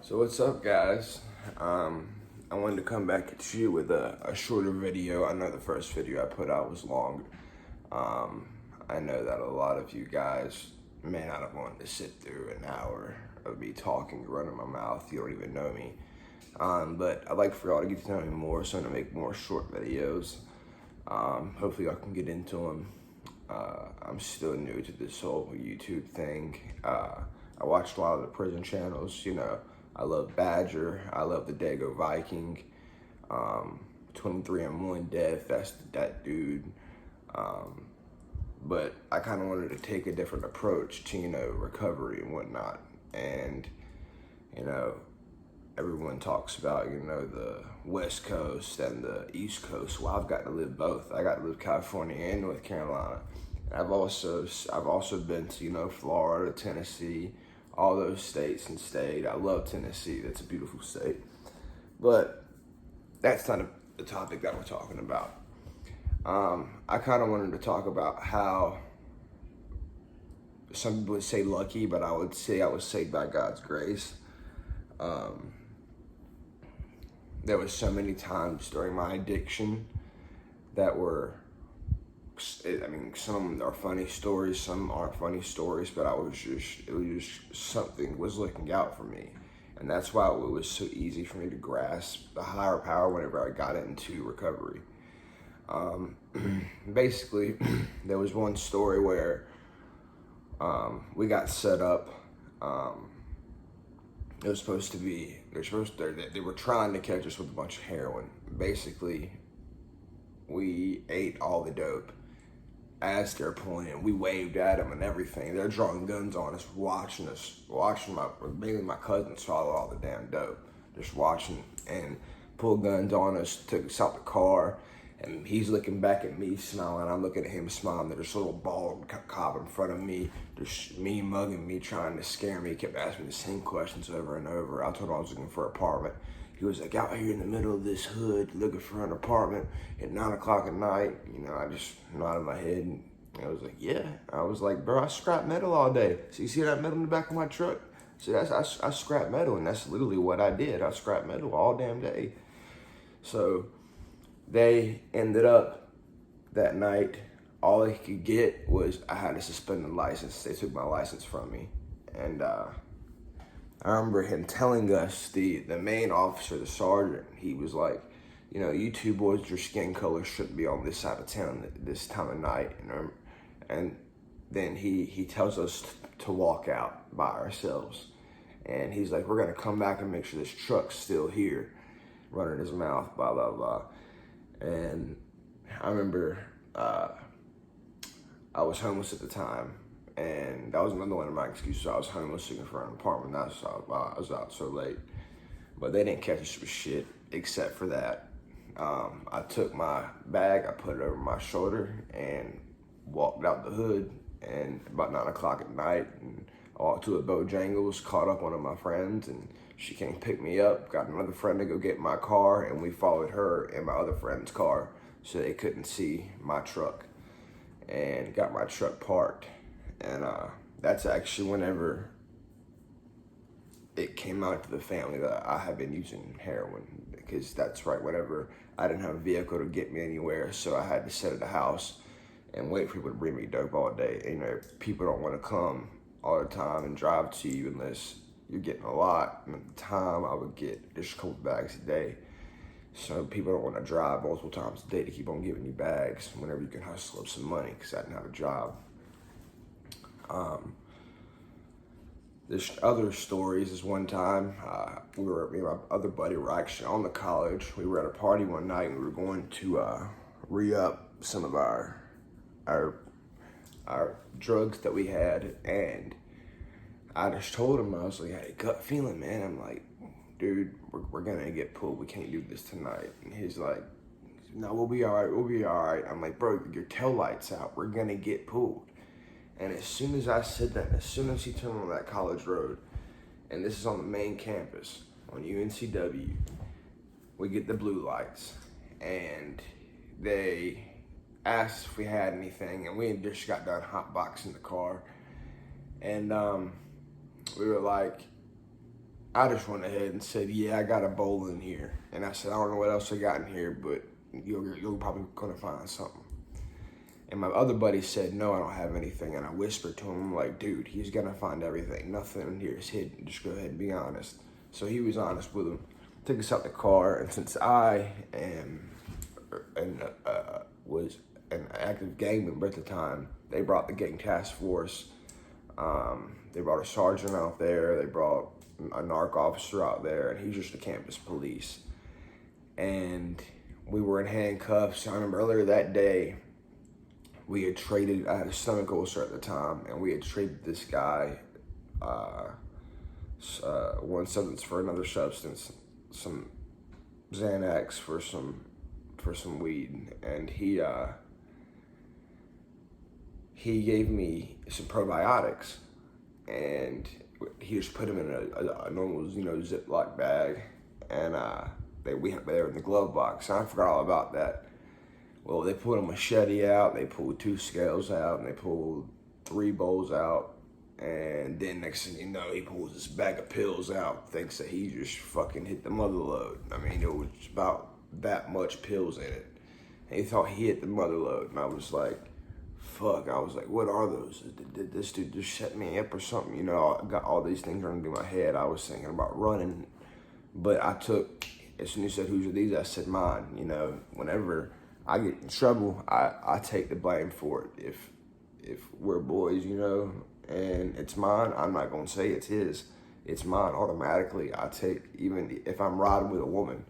So what's up, guys? I wanted to come back at you with a shorter video. I know the first video I put out was long. I know that a lot of you guys may not have wanted to sit through an hour of me talking, running my mouth. You don't even know me. But I'd like for y'all to get to know me more, so I'm gonna make more short videos. Hopefully y'all can get into them. I'm still new to this whole YouTube thing. I watched a lot of the prison channels, I love Badger, I love the Dago Viking, 23andMe Death, that's that dude. But I kind of wanted to take a different approach to, recovery and whatnot. And, everyone talks about, the West Coast and the East Coast. Well, I've got to live both. I got to live California and North Carolina. And I've also been to, Florida, Tennessee, all those states and stayed. I love Tennessee. That's a beautiful state. But that's not the topic that we're talking about. I kind of wanted to talk about how some people would say lucky, but I would say I was saved by God's grace. There was so many times during my addiction that were, some of them are funny stories, some aren't funny stories, but it was just something was looking out for me. And that's why it was so easy for me to grasp the higher power whenever I got into recovery. Basically, there was one story where we got set up. It was supposed to be, they were trying to catch us with a bunch of heroin. Basically, we ate all the dope. As they're pulling in, we waved at them and everything. They're drawing guns on us, watching mainly my cousin swallow all the damn dope. Just watching and pull guns on us, took us out the car. And he's looking back at me, smiling. I'm looking at him, smiling. There's a little bald cop in front of me. There's me mugging me, trying to scare me. He kept asking me the same questions over and over. I told him I was looking for an apartment. He was like, out here in the middle of this hood, looking for an apartment at 9 o'clock at night. I just nodded my head. And I was like, yeah. I was like, bro, I scrap metal all day. So you see that metal in the back of my truck? So I scrap metal, and that's literally what I did. I scrap metal all damn day. So they ended up that night, all they could get was I had to suspend the license. They took my license from me. And I remember him telling us, the main officer, the sergeant, he was like, you two boys, your skin color shouldn't be on this side of town at this time of night. And then he tells us to walk out by ourselves. And he's like, we're gonna come back and make sure this truck's still here, running his mouth, blah, blah, blah. And I remember I was homeless at the time, and that was another one of my excuses. I was homeless looking for an apartment. That's why I was out so late. But they didn't catch us with shit except for that. I took my bag, I put it over my shoulder, and walked out the hood. And about 9 o'clock at night, and I walked to a Bojangles, caught up one of my friends, and she came pick me up, got another friend to go get my car, and we followed her in my other friend's car so they couldn't see my truck, and got my truck parked. And that's actually whenever it came out to the family that I had been using heroin, because that's right, whenever I didn't have a vehicle to get me anywhere, so I had to sit at the house and wait for people to bring me dope all day. People don't want to come all the time and drive to you unless you're getting a lot. And at the time, I would get just a couple bags a day. So people don't want to drive multiple times a day to keep on giving you bags whenever you can hustle up some money, because I didn't have a job. There's other stories is one time, me and my other buddy were actually on the college. We were at a party one night, and we were going to re-up some of our drugs that we had, and I just told him, I was like, I had a gut feeling, man. I'm like, dude, we're gonna get pulled. We can't do this tonight. And he's like, no, we'll be all right. We'll be all right. I'm like, bro, your tail light's out. We're gonna get pulled. And as soon as I said that, as soon as he turned on that college road, and this is on the main campus, on UNCW, we get the blue lights, and they asked if we had anything, and we had just got done hotboxing the car. And we were like, I just went ahead and said, yeah, I got a bowl in here. And I said, I don't know what else I got in here, but you're probably gonna find something. And my other buddy said, no, I don't have anything. And I whispered to him, I'm like, dude, he's gonna find everything. Nothing in here is hidden. Just go ahead and be honest. So he was honest with him. Took us out the car, and since I am and was an active gang member at the time, they brought the gang task force. They brought a sergeant out there. They brought a narc officer out there, and he's just the campus police. And we were in handcuffs. I remember earlier that day, we had traded, I had a stomach ulcer at the time, and we had traded this guy one substance for another substance, some Xanax for some weed, and he gave me some probiotics, and he just put them in a normal, Ziploc bag, and they were in the glove box. And I forgot all about that. Well, they pulled a machete out, they pulled 2 scales out, and they pulled 3 bowls out, and then next thing you know, he pulls this bag of pills out, thinks that he just fucking hit the mother load. I mean, it was about that much pills in it. And he thought he hit the mother load, and I was like, fuck. I was like, what are those? Did this dude just set me up or something? You know, I got all these things running through my head. I was thinking about running, but as soon as he said, whose are these? I said, mine. You know, whenever I get in trouble, I take the blame for it. If we're boys, you know, and it's mine, I'm not gonna say it's his. It's mine automatically. I take, even if I'm riding with a woman,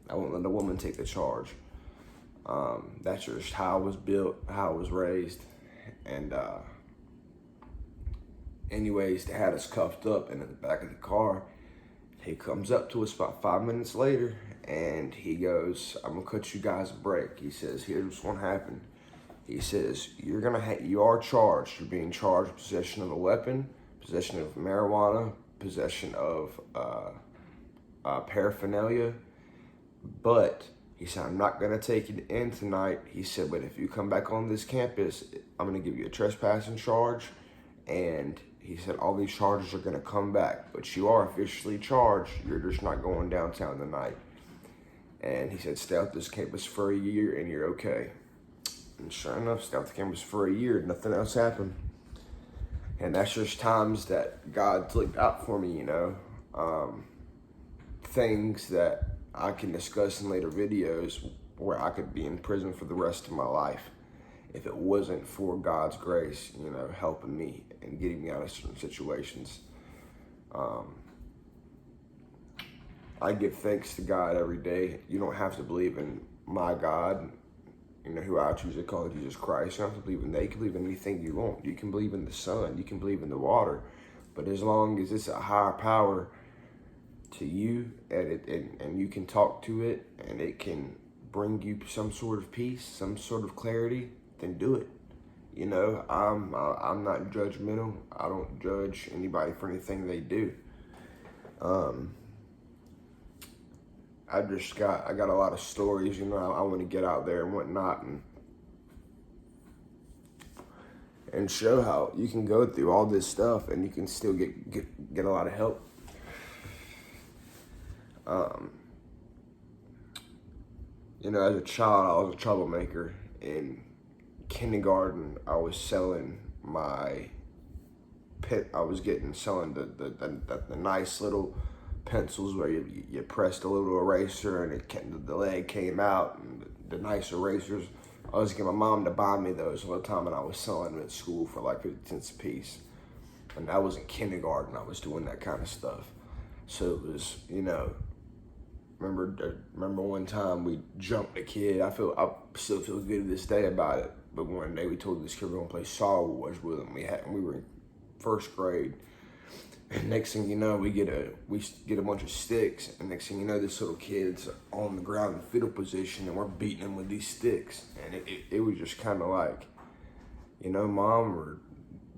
I won't let a woman take the charge. That's just how I was built, how I was raised. And anyways, they had us cuffed up, and in the back of the car, he comes up to us about 5 minutes later, and he goes, I'm gonna cut you guys a break. He says, here's what's gonna happen. He says, you are charged. You're being charged with possession of a weapon, possession of marijuana, possession of paraphernalia. But he said, I'm not gonna take it in tonight. He said, but if you come back on this campus, I'm gonna give you a trespassing charge. And he said, all these charges are gonna come back, but you are officially charged. You're just not going downtown tonight. And he said, stay out this campus for a year and you're okay. And sure enough, stay out the campus for a year, nothing else happened. And that's just times that God looked out for me, you know. Things that I can discuss in later videos where I could be in prison for the rest of my life if it wasn't for God's grace, you know, helping me and getting me out of certain situations. I give thanks to God every day. You don't have to believe in my God, you know, who I choose to call Jesus Christ. You don't have to believe in that. You can believe in anything you want. You can believe in the sun. You can believe in the water. But as long as it's a higher power to you, and you can talk to it, and it can bring you some sort of peace, some sort of clarity, then do it. You know, I'm not judgmental. I don't judge anybody for anything they do. I got a lot of stories, you know. I want to get out there and whatnot, and show how you can go through all this stuff and you can still get a lot of help. You know, as a child, I was a troublemaker. In kindergarten, I was selling selling the nice little pencils where you pressed a little eraser and the leg came out, and the nice erasers. I was getting my mom to buy me those all the time, and I was selling them at school for like 50 cents a piece. And I was in kindergarten, I was doing that kind of stuff. So it was, you know, remember one time we jumped a kid. I still feel good to this day about it. But one day we told this kid we were gonna play Star Wars with him. We were in first grade. And next thing you know, we get a bunch of sticks, and next thing you know, this little kid's on the ground in fetal position, and we're beating him with these sticks. And it was just kind of like, you know, Mom, or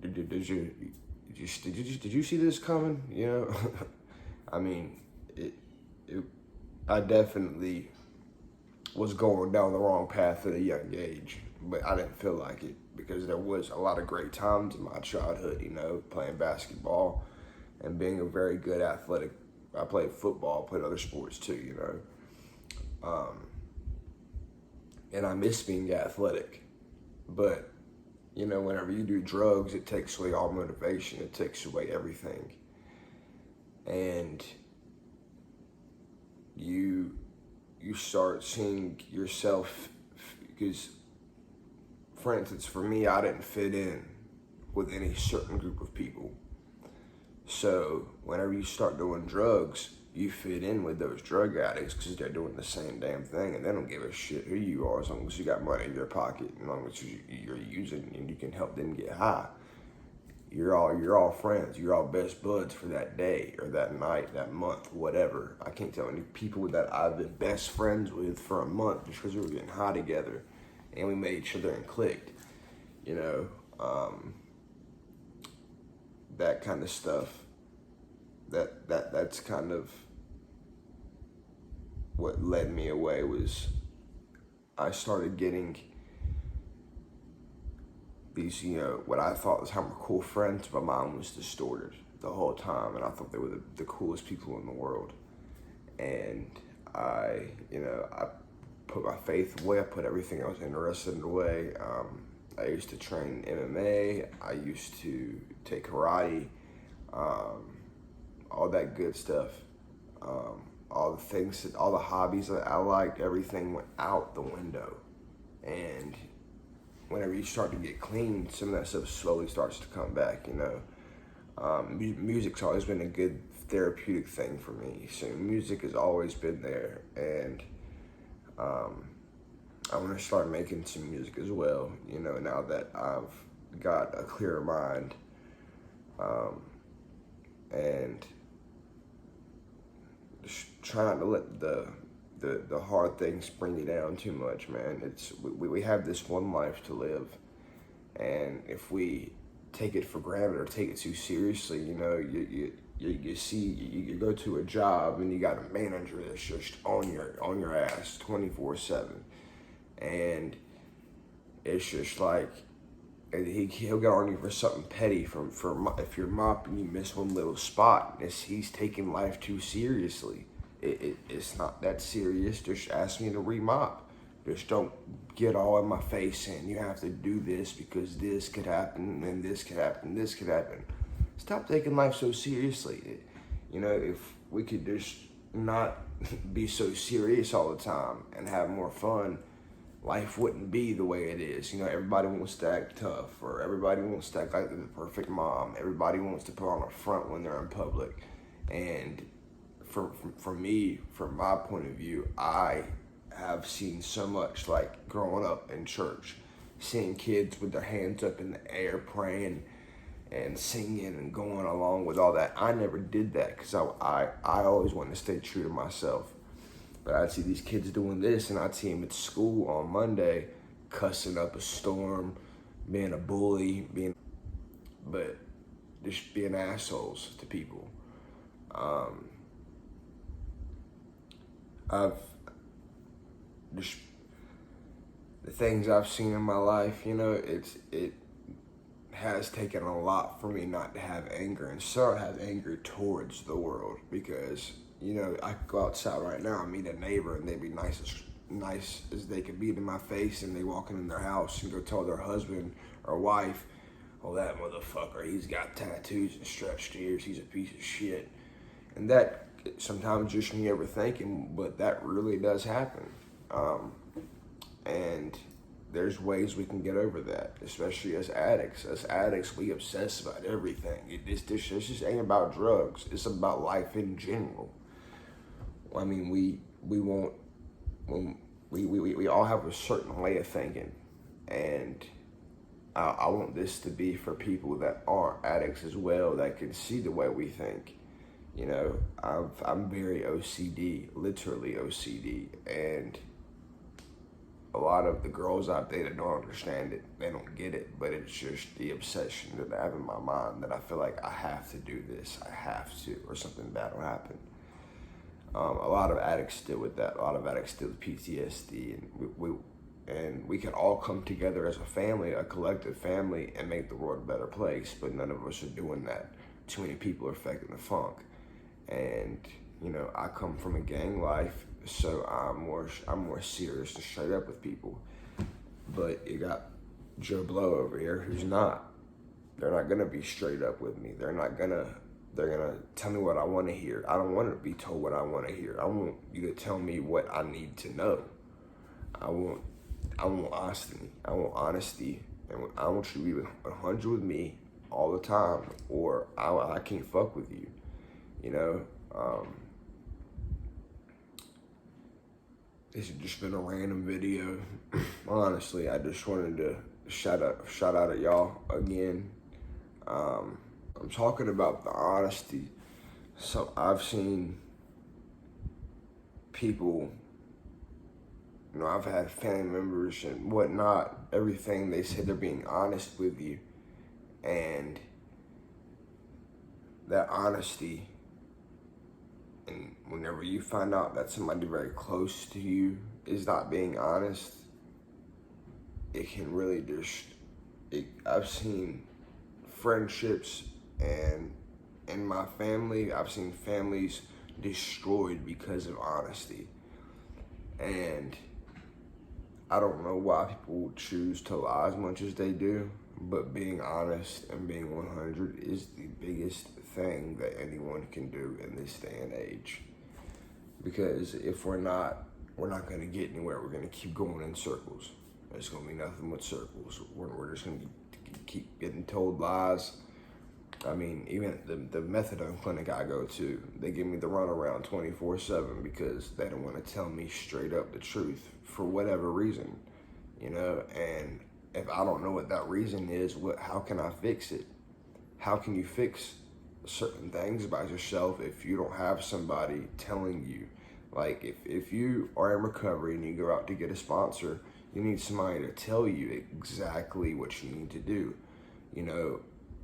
did you see this coming? You know, I mean, I definitely was going down the wrong path at a young age, but I didn't feel like it because there was a lot of great times in my childhood, you know, playing basketball and being a very good athletic I played football, played other sports too, you know. And I miss being athletic. But, you know, whenever you do drugs, it takes away all motivation. It takes away everything. And you start seeing yourself, because, for instance, for me, I didn't fit in with any certain group of people. So whenever you start doing drugs, you fit in with those drug addicts because they're doing the same damn thing, and they don't give a shit who you are as long as you got money in your pocket, as long as you're using and you can help them get high. You're all friends. You're all best buds for that day or that night, that month, whatever. I can't tell any people that I've been best friends with for a month just because we were getting high together and we made each other and clicked. You know, that kind of stuff. That's kind of what led me away. Was I started getting these, you know, what I thought was how my cool friends, but mine was distorted the whole time, and I thought they were the coolest people in the world. And I put my faith away. I put everything I was interested in away. I used to train MMA. I used to take karate. All that good stuff. All the hobbies that I liked, everything went out the window. And whenever you start to get clean, some of that stuff slowly starts to come back, you know. Music's always been a good therapeutic thing for me. So music has always been there. And I want to start making some music as well, you know, now that I've got a clearer mind. And just try not to let the hard things bring you down too much, man. We have this one life to live, and if we take it for granted or take it too seriously, you know, you go to a job and you got a manager that's just on your ass 24/7, and it's just like, and he'll get on you for something petty. If you're mopping, you miss one little spot, he's taking life too seriously. It's not that serious. Just ask me to remop. Just don't get all in my face and you have to do this because this could happen and this could happen, this could happen. Stop taking life so seriously. You know, if we could just not be so serious all the time and have more fun, life wouldn't be the way it is. You know, everybody wants to act tough, or everybody wants to act like they're the perfect mom. Everybody wants to put on a front when they're in public. And for me, from my point of view, I have seen so much, like growing up in church, seeing kids with their hands up in the air praying and singing and going along with all that. I never did that because I always wanted to stay true to myself. But I'd see these kids doing this, and I'd see them at school on Monday cussing up a storm, being a bully, but just being assholes to people. The things I've seen in my life, you know, it has taken a lot for me not to have anger and start have anger towards the world, because, you know, I could go outside right now and meet a neighbor and they'd be nice as they could be to my face, and they walk in their house and go tell their husband or wife, oh, that motherfucker, he's got tattoos and stretched ears, he's a piece of shit. And that sometimes just me overthinking, but that really does happen. And there's ways we can get over that, especially as addicts. As addicts, we obsess about everything. This just ain't about drugs. It's about life in general. I mean, we all have a certain way of thinking, and I want this to be for people that aren't addicts as well, that can see the way we think. You know, I'm very OCD, literally OCD, and a lot of the girls out there that don't understand it, they don't get it, but it's just the obsession that I have in my mind that I feel like I have to do this, I have to, or something bad will happen. A lot of addicts deal with that. A lot of addicts deal with PTSD, and we can all come together as a family, a collective family, and make the world a better place, but none of us are doing that. Too many people are faking the funk. And You know, I come from a gang life, so I'm more serious and straight up with people. But you got Joe Blow over here who's not. They're not gonna be straight up with me. They're gonna tell me what I want to hear. I don't want to be told what I want to hear. I want you to tell me what I need to know. I want honesty. I want honesty, and I want you to be 100 with me all the time, or I can't fuck with you. You know, this has just been a random video. Honestly, I just wanted to shout out at y'all again. I'm talking about the honesty. So I've seen people, you know, I've had family members and whatnot, everything, they say they're being honest with you. And that honesty, and whenever you find out that somebody very close to you is not being honest, it can really I've seen friendships, and in my family, I've seen families destroyed because of honesty. And I don't know why people choose to lie as much as they do, but being honest and being 100 is the biggest thing that anyone can do in this day and age. Because if we're not going to get anywhere. We're going to keep going in circles. It's going to be nothing but circles. We're just going to keep getting told lies. I mean, even the methadone clinic I go to, they give me the runaround 24/7 because they don't want to tell me straight up the truth for whatever reason, you know. And if I don't know what that reason is, how can I fix it? How can you fix certain things by yourself if you don't have somebody telling you? Like if you are in recovery and you go out to get a sponsor, you need somebody to tell you exactly what you need to do. You know,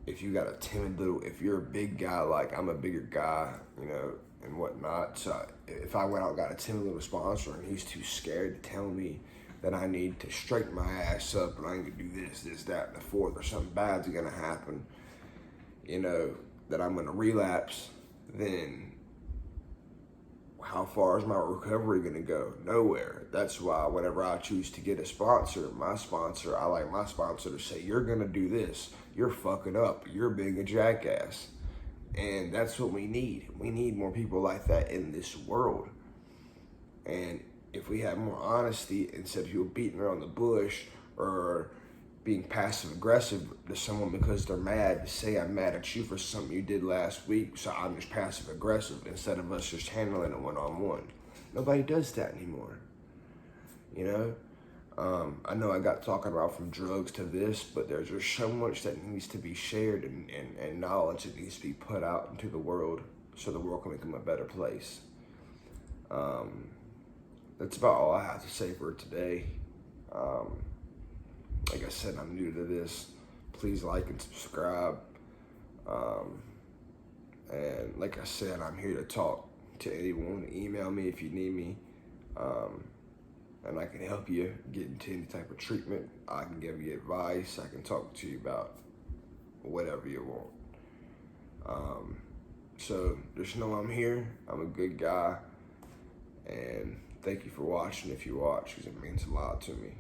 if you got a timid if you're a big guy, like I'm a bigger guy, you know, and whatnot. So if I went out and got a timid little sponsor and he's too scared to tell me that I need to straighten my ass up and I need to do this, that, and the fourth, or something bad's gonna happen, you know, that I'm gonna relapse, then how far is my recovery gonna go? Nowhere. That's why whenever I choose to get a sponsor, I like my sponsor to say, you're gonna do this, you're fucking up, you're being a jackass. And that's what we need. We need more people like that in this world. And if we have more honesty, instead of people beating around the bush or being passive aggressive to someone because they're mad, to say I'm mad at you for something you did last week, so I'm just passive aggressive, instead of us just handling it one-on-one. Nobody does that anymore, you know? I know I got talking about from drugs to this, but there's just so much that needs to be shared and knowledge that needs to be put out into the world so the world can become a better place. That's about all I have to say for today. Like I said, I'm new to this. Please like and subscribe. And like I said, I'm here to talk to anyone. Email me if you need me. And I can help you get into any type of treatment. I can give you advice. I can talk to you about whatever you want. So just know I'm here. I'm a good guy. And thank you for watching if you watch, because it means a lot to me.